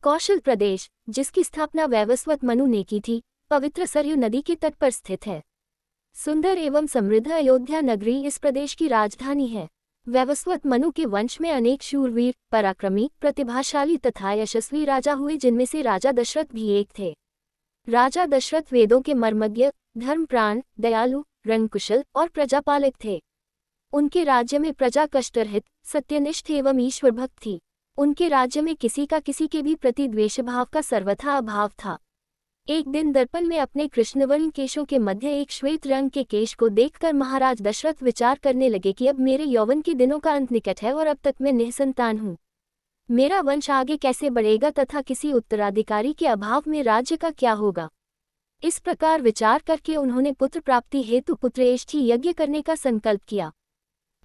कौशल प्रदेश, जिसकी स्थापना वैवस्वत मनु ने की थी, पवित्र सरयू नदी के तट पर स्थित है। सुंदर एवं समृद्ध अयोध्या नगरी इस प्रदेश की राजधानी है। वैवस्वत मनु के वंश में अनेक शूरवीर, पराक्रमी, प्रतिभाशाली तथा यशस्वी राजा हुए, जिनमें से राजा दशरथ भी एक थे। राजा दशरथ वेदों के मर्मज्ञ, धर्मप्राण, दयालु, रणकुशल और प्रजापालक थे। उनके राज्य में प्रजा कष्टरहित, सत्यनिष्ठ एवं ईश्वर भक्त थी। उनके राज्य में किसी का किसी के भी प्रति द्वेषभाव का सर्वथा अभाव था। एक दिन दर्पण में अपने कृष्णवर्ण केशों के मध्य एक श्वेत रंग के केश को देखकर महाराज दशरथ विचार करने लगे कि अब मेरे यौवन के दिनों का अंत निकट है और अब तक मैं निःसंतान हूँ। मेरा वंश आगे कैसे बढ़ेगा तथा किसी उत्तराधिकारी के अभाव में राज्य का क्या होगा। इस प्रकार विचार करके उन्होंने पुत्र प्राप्ति हेतु पुत्रेष्ठी यज्ञ करने का संकल्प किया।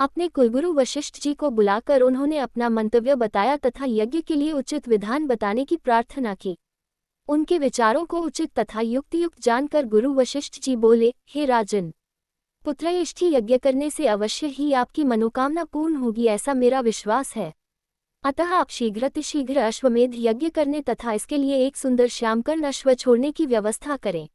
अपने कुलगुरु वशिष्ठ जी को बुलाकर उन्होंने अपना मंतव्य बताया तथा यज्ञ के लिए उचित विधान बताने की प्रार्थना की। उनके विचारों को उचित तथा युक्तियुक्त जानकर गुरु वशिष्ठ जी बोले, हे राजन, पुत्रेष्ठी यज्ञ करने से अवश्य ही आपकी मनोकामना पूर्ण होगी, ऐसा मेरा विश्वास है। अतः आप शीघ्रातिशीघ्र अश्वमेध यज्ञ करने तथा इसके लिए एक सुंदर श्यामकर्ण अश्व छोड़ने की व्यवस्था करें।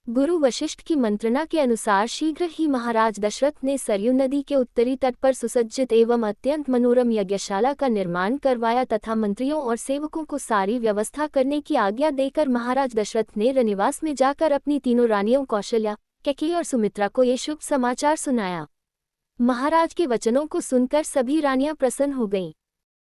गुरु वशिष्ठ की मंत्रणा के अनुसार शीघ्र ही महाराज दशरथ ने सरयू नदी के उत्तरी तट पर सुसज्जित एवं अत्यंत मनोरम यज्ञशाला का निर्माण करवाया तथा मंत्रियों और सेवकों को सारी व्यवस्था करने की आज्ञा देकर महाराज दशरथ ने रनिवास में जाकर अपनी तीनों रानियों कौशल्या, कैकेयी और सुमित्रा को ये शुभ समाचार सुनाया। महाराज के वचनों को सुनकर सभी रानियां प्रसन्न हो गईं।